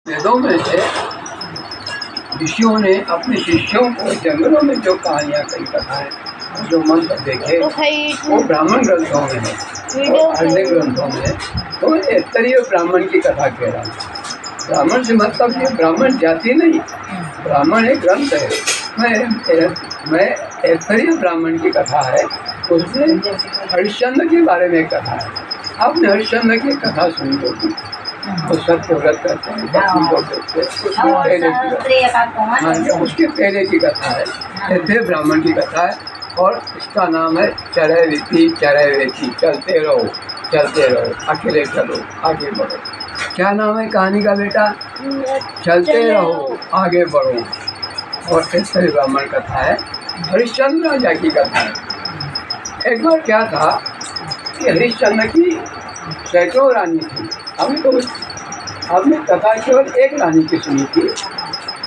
वेदों में से ऋषियों ने अपने शिष्यों को जंगलों में जो कहानियाँ कही कथाएं जो मंत्र देखे वो ब्राह्मण ग्रंथों में है और अन्य ग्रंथों में तो ऐतरीय ब्राह्मण की कथा कह रहा हूँ। ब्राह्मण से मतलब ये ब्राह्मण जाति नहीं, ब्राह्मण एक ग्रंथ है। मैं ऐतरीय ब्राह्मण की कथा है, उसमें हरिश्चंद्र के बारे में एक कथा है। आपने हरिश्चंद्र की कथा सुनी होगी, वो सत्य व्रत करते हैं, उसके पहले की कथा है, ऐसे ब्राह्मण की कथा है और इसका नाम है चरैवेति चरैवेति, चलते रहो अकेले चलो आगे बढ़ो। क्या नाम है कहानी का बेटा? चलते रहो आगे बढ़ो। और ऐसे ब्राह्मण कथा है, हरिश्चंद्र राजा की कथा है। एक बार क्या था कि हरिश्चंद्र की सैकड़ों रानी थी। हमने कथा केवल एक रानी की सुनी थी,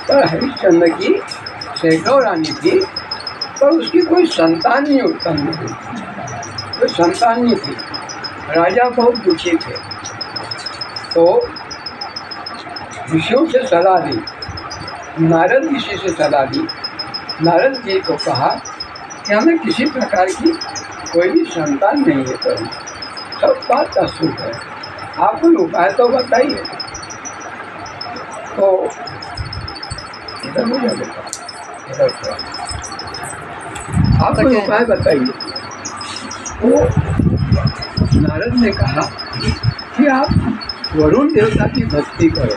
पर हरिश्चंद्र की सैकड़ों रानी थी, पर उसकी कोई संतान नहीं उत्पन्न हुई, कोई संतान नहीं थी। राजा बहुत दुखी थे, तो ऋषियों से सलाह दी, नारद ऋषि से सलाह दी। नारद जी को कहा कि हमें किसी प्रकार की कोई भी संतान नहीं है, करूँ सब बात का सुख है, आप कोई उपाय तो बताइए। तो इधर हो जाए बेटा, इधर आप कोई उपाय बताइए। तो नारद ने कहा कि आप वरुण देवता की भक्ति करो।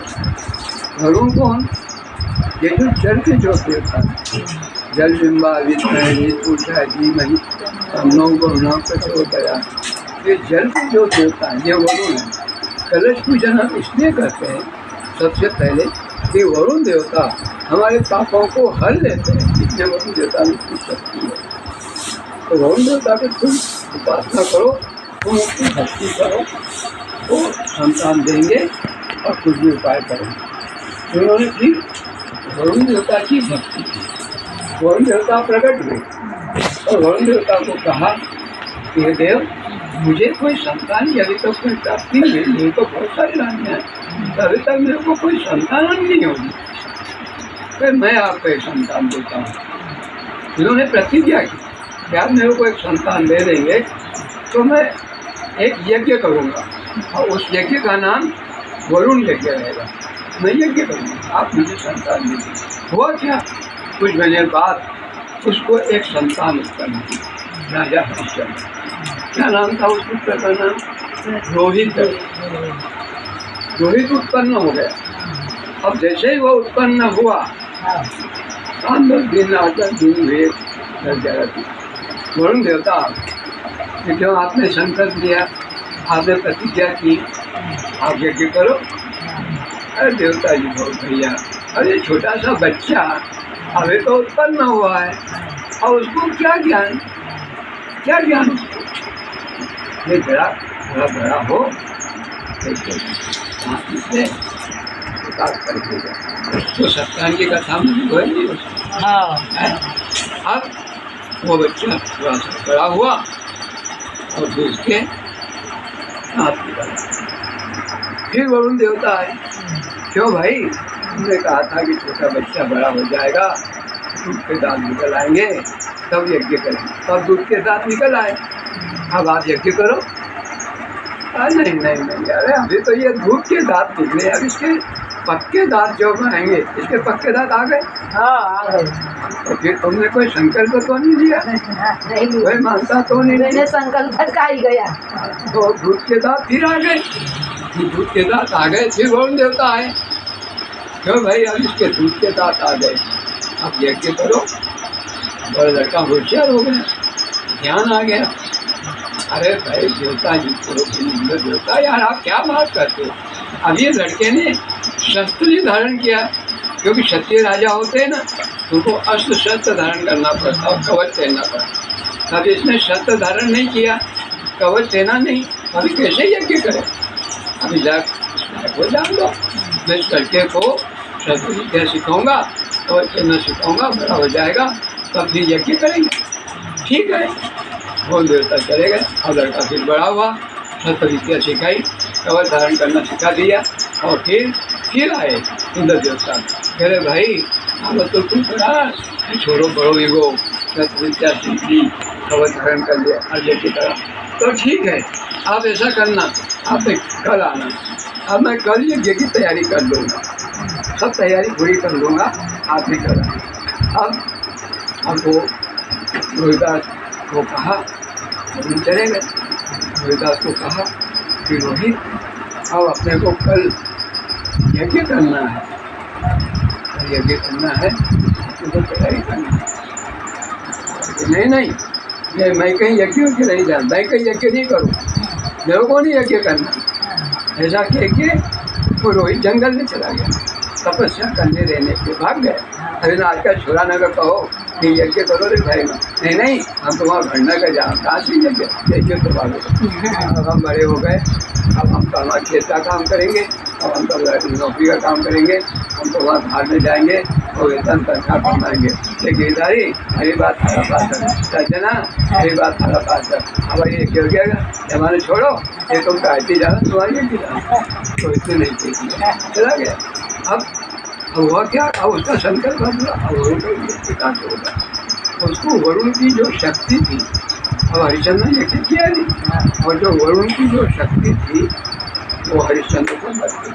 वरुण कौन? ये जो जल के जो देवता जल बिंबा विष्णु धीमहि तन्नो वरुणः प्रचोदयात्, ये जल के जो देवता है ये वरुण है। कलश पूजन हम इसलिए करते हैं सबसे पहले कि वरुण देवता हमारे पापों को हर लेते हैं, इसलिए वरुण देवता में कुछ शक्ति है। तो वरुण देवता की तुम उपासना करो, तुम उसकी भक्ति करो, वो संतान देंगे और कुछ भी उपाय करेंगे। उन्होंने फिर वरुण देवता की भक्ति की, वरुण देवता प्रकट हुए और वरुण देवता को कहा कि देव मुझे कोई संतान की अभी तक कोई प्राप्ति नहीं, मेरे को बहुत सारी रानियाँ हैं, अभी तक मेरे को कोई संतान नहीं होगी, फिर मैं आपको एक संतान देता हूँ। इन्होंने प्रतिज्ञा की कि आप मेरे को एक संतान दे देंगे तो मैं एक यज्ञ करूँगा और उस यज्ञ का नाम वरुण यज्ञ रहेगा। मैं यज्ञ करूँगा, आप मुझे संतान दीजिए। हुआ क्या, कुछ महीने बाद उसको एक संतान उत्पन्न हुई, राजा हरिश्चंद्र। क्या नाम था उस पुत्र का नाम? रोहित। रोहित उत्पन्न हो गया। अब जैसे ही वो उत्पन्न हुआ, 10 दिन 8 दिन हुए, वरुण देवता क्यों आपने संकल्प लिया, आपने प्रतिज्ञा की, आप यज्ञ करो। अरे देवता जी बहुत भैया, अरे छोटा सा बच्चा अभी तो उत्पन्न हुआ है और उसको क्या ज्ञान उसको, ये थोड़ा बड़ा हो तो सत्यान की कथा में बोलेंगे। अब वो बच्चा थोड़ा सा बड़ा हुआ और फिर उसके हाथ निकला। फिर वरुण देवता आए, क्यों भाई, हमने कहा था कि छोटा बच्चा बड़ा हो जाएगा, दूध के दांत निकल आएंगे तब यज्ञ करेंगे। तब दूध के दांत निकल आए, अब आप यज्ञ करो। नहीं, अरे अभी तो ये दूध के दांत निकले, अब इसके पक्के दांत जो बनाएंगे, इसके पक्के दांत आ गए। हाँ आ गए। तो फिर तुमने कोई संकल्प तो नहीं दिया, कोई मानता तो नहीं, मैंने संकल्प का ही गया। तो दूध के दांत फिर आ गए, दूध के दांत आ गए, फिर वरुण देवता आए, क्यों भाई अब इसके दूध के दांत आ गए, अब यज्ञ करो। और लड़का होशियार हो गया, ध्यान आ गया। अरे भाई देवता जी को देवता, यार आप क्या बात करते हो, अब ये लड़के ने शस्त्र ही धारण किया, क्योंकि क्षत्रिय राजा होते हैं ना, उनको अस्त्र शस्त्र धारण करना पड़ता और कवच पहनना पड़ता। अब इसने शस्त्र धारण नहीं किया, कवच पहना नहीं, अभी कैसे यज्ञ करे। अभी जाकर जान दो, मैं इस लड़के को शस्त्र विद्या सिखाऊंगा, कवच पहनना सिखाऊंगा, बड़ा हो जाएगा तब फिर यज्ञ करेंगे। ठीक है, वो देवता चले गए और लड़का फिर बड़ा हुआ, शस्त्र विद्या सिखाई, कवच धारण करना सिखा दिया, और फिर आए इंद्र देवता, कह रहे भाई अब तो तुम करा छोड़ो बड़ो एगो विद्या सीख ली, कवच धारण कर लिया अर्जुन की तरह, तो ठीक है आप ऐसा करना, आप कल आना, अब मैं कल यज्ञ की तैयारी कर लूँगा, सब तैयारी पूरी कर लूँगा, आप भी कर आना। अब वो रोहिदास को कहा, हम चले गए। रोहिदास को कहा कि रोहित अब अपने को कल यज्ञ करना है, यज्ञ करना है, तो तैयारी करना है। नहीं ये मैं कहीं यज्ञ के नहीं जाता, मैं कहीं यज्ञ नहीं करूँ, मेरे को नहीं यज्ञ करना। ऐसा कह के वो रोहित जंगल में चला गया, तपस्या करने रहने के भाग गए। अरे ना आज का छोरा नगर कहो कि यज्ञ करो रे भाई, नहीं हम तो वहाँ भरना का जहाँ कहाँ से यज्ञ तो भागो। अब हम बड़े हो गए, अब हम तो हमारा खेत का काम करेंगे, अब हम तो नौकरी का काम करेंगे, हम तो वहाँ बाहर में जाएंगे और वेतन तनख्वाह कमाएंगे। गिरधारी मेरी बात थारा पास है, सजना मेरी बात थारा पास है। अब ये क्यों गया जमाने छोड़ो, ये तुम कहती जाना तुम्हारी यज्ञ जाना, तो इसने नहीं किया, चला गया। अब हुआ क्या, अब उसका संकल्प बदला, अब वरुण का विकास होगा। उसको वरुण की जो शक्ति थी, अब हरिश्चंद्र ने यज्ञ किया नहीं, और जो वरुण की जो शक्ति थी वो हरिश्चंद्र को लग गई।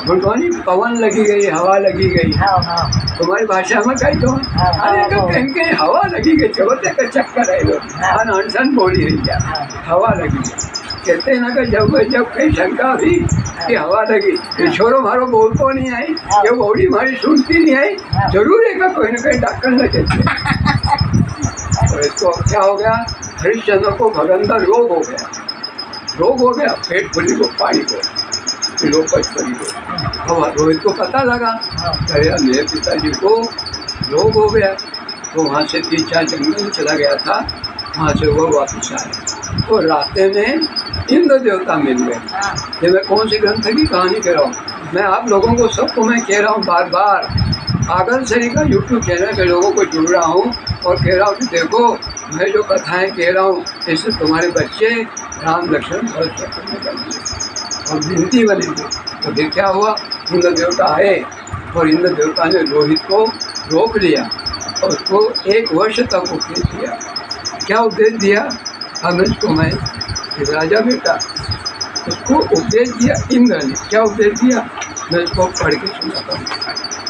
भगवानी पवन लगी गई, हवा लगी गई, तुम्हारी भाषा में कही तो अरे तो कहीं हवा लगी गई, चौथे का चक्कर है लोग अनशन बोली रही क्या, हवा लगी गई। कहते हैं ना कि जब कहीं शंका हुई कि हवा लगी, ये छोरो मारो बोल तो नहीं आई, ये बौड़ी हमारी सुनती नहीं आई, जरूर है कोई ना कहीं डॉक्टर न कहते। और इसको क्या हो गया, हरिश्चंद्र को भगंदर रोग हो गया, पेट फुली को, पानी को, पचपनी को। अब रोहित को पता लगा, अरे मेरे पिताजी को रोग हो गया, तो वहाँ से 3-4 जंगल में चला गया था, वहाँ से वो वापस आए, तो रास्ते में इंद्र देवता मिल गए। ये मैं कौन सी ग्रंथ की कहानी कह रहा हूँ, मैं आप लोगों को सबको मैं कह रहा हूँ बार बार, आगन सरी का यूट्यूब चैनल के लोगों को जुड़ रहा हूँ और कह रहा हूँ कि देखो मैं जो कथाएँ कह रहा हूँ इससे तुम्हारे बच्चे राम लक्ष्मण भरत और विनती बनेंगे। तो फिर क्या हुआ, इंद्र देवता आए और इंद्र देवता ने रोहित को रोक लिया और उसको 1 वर्ष तक उपदेश दिया। क्या उपदेश दिया, अब इसको मैं राजा बेटा, उसको उपदेश दिया इंद्र ने। क्या उपदेश दिया, मैं इसको पढ़ के सुनाता हूँ।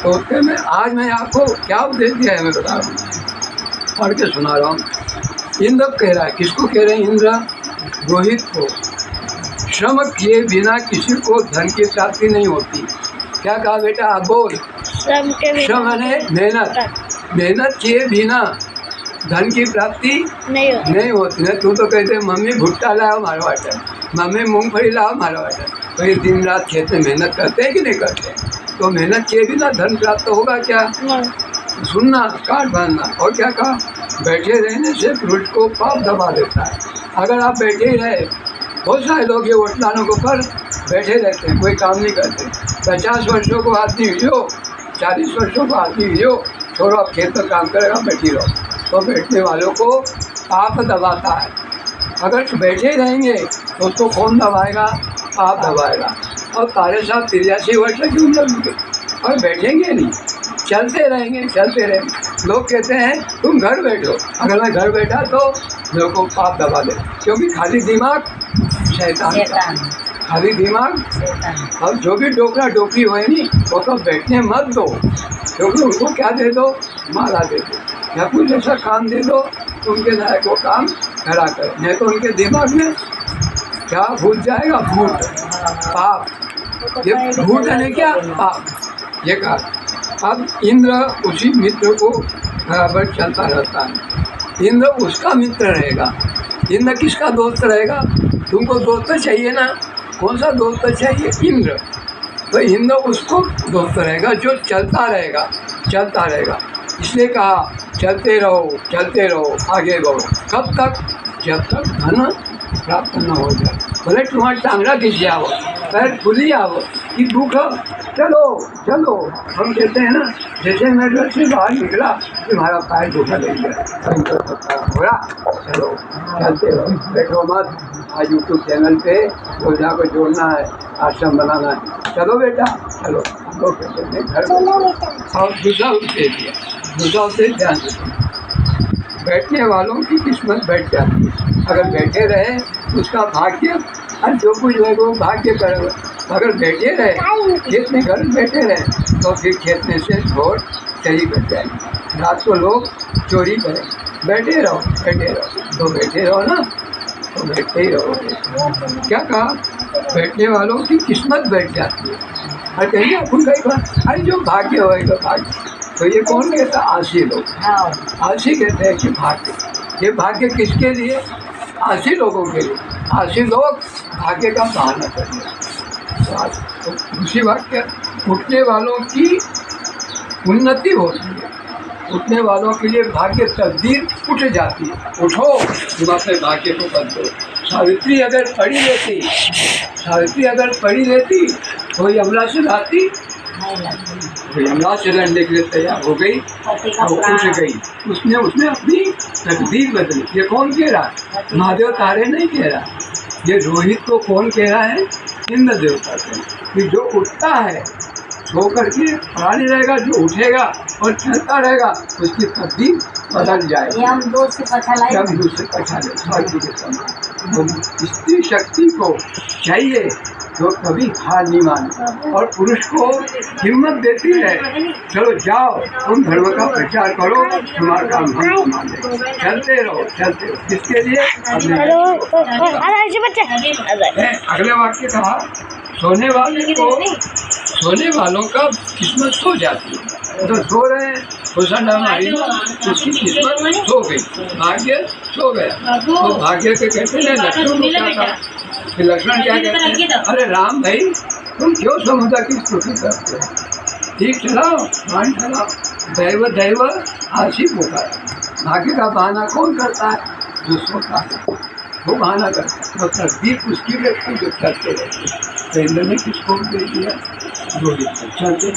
तो उसके में आज मैं आपको क्या उपदेश दिया है मैं बता रहा हूँ, पढ़ के सुना रहा हूँ। इंद्र कह रहा है, किसको कह रहे हैं इंद्र, रोहित को, श्रम किए बिना किसी को धन की प्राप्ति नहीं होती। क्या कहा बेटा, आप बोल, श्रम है मेहनत किए बिना धन की प्राप्ति नहीं होती। नहीं तू तो कहते मम्मी भुट्टा लाओ मारो वाटर, मम्मी मूंगफली लाओ मारो वाटर, तो ये दिन रात खेत में मेहनत करते हैं कि नहीं करते, तो मेहनत किए बिना धन प्राप्त होगा क्या, सुनना काट बांधना। और क्या कहा, बैठे रहने से पुरुष को पाप दबा देता है। अगर आप बैठे ही रहे, बहुत सारे लोग ये वोटलानों के ऊपर बैठे रहते हैं, कोई काम नहीं करते। 50 वर्षों को आदमी हो, 40 वर्षों को आदमी हो, छोड़ो आप खेत में काम करेगा, बैठी रहो, तो बैठने वालों को पाप दबाता है। अगर बैठे रहेंगे तो उसको कौन दबाएगा, पाप दबाएगा। और तारे साहब 83 वर्ष की उम्र होंगे और बैठेंगे नहीं, चलते रहेंगे। लोग कहते हैं तुम घर बैठो, अगर मैं घर बैठा तो मेरे को पाप दबा दे, क्योंकि खाली दिमाग शैतान, खाली दिमाग। अब जो भी डोकरा डोकरी होए नहीं वो तो बैठने मत दो, क्योंकि उनको क्या दे दो, माला दे दो या कुछ ऐसा काम दे दो तो उनके लायक वो काम खड़ा करो, नहीं तो उनके दिमाग में क्या भूत जाएगा, भूत पाप। ये भूत है क्या, पाप। ये कहा। अब इंद्र उसी मित्र को बराबर चलता रहता है, इंद्र उसका मित्र रहेगा। इंद्र किसका दोस्त रहेगा, तुमको दोस्त चाहिए ना, कौन सा दोस्त चाहिए, इंद्र। तो इंद्र उसको दोस्त रहेगा जो चलता रहेगा। इसलिए कहा चलते रहो, आगे बढ़ो। कब तक, जब तक धन प्राप्त न हो जाए। भले तुम्हारा टांगड़ा खिंच आओ, पैर फुली आओ कि दुख, चलो। हम कहते हैं ना, जैसे मैं घर से बाहर निकला तुम्हारा पैर दुखा ले गया, चलो चलते रहो, बैठो मत। आज यूट्यूब चैनल पे रोजा को जोड़ना है, आश्रम बनाना है। चलो बेटा चलो, दो बेटे ने घर और दूसरा दे दिया। दूसरा से ध्यान देते, बैठने वालों की किस्मत बैठ जाती है। अगर बैठे रहे उसका भाग्य, और जो कुछ है वो भाग्य करेगा। अगर बैठे रहे खेत में, घर बैठे रहे तो फिर खेत में से छोड़ चली कर जाएगी। रात को लोग चोरी करें, बैठे रहो तो बैठे रहो ना, तो बैठते ही रहोगे। क्या कहा? बैठने वालों की किस्मत बैठ जाती है। और कहीं अपन कई बार अरे जो भाग्य होएगा भाग्य, तो ये कौन कहता? आलसी लोग। आलसी कहते हैं कि भाग्य, ये भाग्य किसके लिए? आलसी लोगों के लिए। आलसी लोग भाग्य का बहाना करते हैं। तो दूसरी बात क्या? उठने वालों की उन्नति होती है। उठने वालों के लिए भाग्य तकदीर उठ जाती है। उठो, तुम अपने भाग्य को बदलो। सावित्री अगर पढ़ी लेती तो यमला से लाती, तो यमला से लड़ने के लिए तैयार हो गई और उठ गई। उसने अपनी तकदीर बदली। ये कौन कह रहा है? महादेव तारे नहीं कह रहा, ये रोहित को कौन कह रहा है? इंद्र देवता कि जो उठता है सो करके पड़ा नहीं रहेगा, जो उठेगा और चलता रहेगा उसकी तकदीर बदल जाएगी। हम दूर से पछा तो स्त्री शक्ति को चाहिए तो कभी हार नहीं माने, और पुरुष को हिम्मत देती है। चलो जाओ, तुम धर्म का प्रचार करो, तुम्हारा काम हम संभाल लेंगे। चलते रहो। किसके लिए? अगले वाक्य कहा, सोने वालों का किस्मत सो जाती है। तो सो रहे हैं, उसकी किस्मत सो गई, भाग्य सो गया। तो भाग्य के कहते हैं लक्षण क्या? लक्षण क्या कहते हैं? अरे राम भाई, तुम क्यों समुद्र की स्तुति करते हो? ठीक चलाओ, मान चलाओ। दैव आशी पुकारा। भाग्य का बहाना कौन करता है? जो सोता है वो बहाना करता है। तो तकदीर उसकी व्यक्ति जो करते रहते। तो इंद्र ने किसको दे दिया? रोहित को। चलते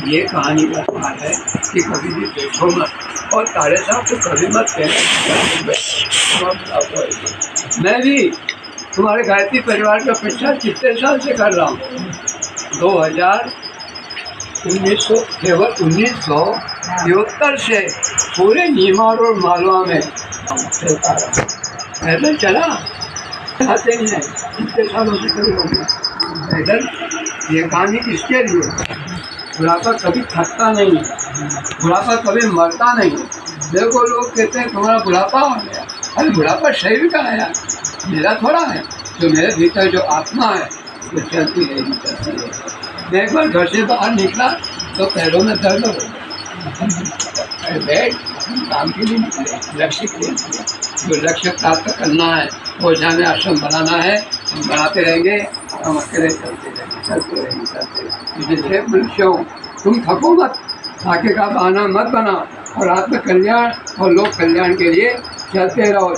ये कहानी का सार है कि कभी भी बैठो मत। और तारे साहब तो कभी मत कहना। मैं भी तुम्हारे गायत्री परिवार का प्रचार कितने साल से कर रहा हूँ? 1973 से पूरे नीमार और मालवा में चलता रहा। पैदल चला आते ही है, कितने सालों से कभी हो गया पैदल। ये कहानी किसके लिए? बुढ़ापा कभी थकता नहीं है, बुढ़ापा कभी मरता नहीं है। देखो लोग कहते हैं तुम्हारा बुढ़ापा हो गया। अरे बुढ़ापा शरीर का है यार, मेरा थोड़ा है। जो मेरे भीतर जो आत्मा है वो चलती रहेगी। मैं एक बार घर से बाहर निकला तो पैरों में दर्द हो गया। बैठ काम के लिए निकले, लक्ष्य के लिए निकले। जो लक्ष्य प्राप्त करना है, वो जाने आश्रम बनाना है, हम बनाते रहेंगे। हम अकेले चलते रहेंगे। इसलिए मनुष्यों, तुम थको मत, भाग्य का बहाना मत बनाओ, और आत्म कल्याण और लोक कल्याण के लिए चलते रहो।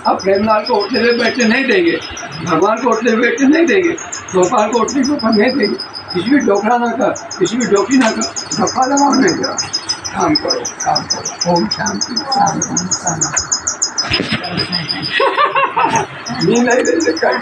अब प्रेमलाल को उठने से बैठने नहीं देंगे, भगवान को उठने से बैठने नहीं देंगे, गोपाल को उठने को ऊपर नहीं देंगे। किसी भी डोकरा ना कर, किसी भी डोकी ना कर, धक्का लगाओ नहीं करो। काम करो। ओम शांति। नींद नहीं दे भाग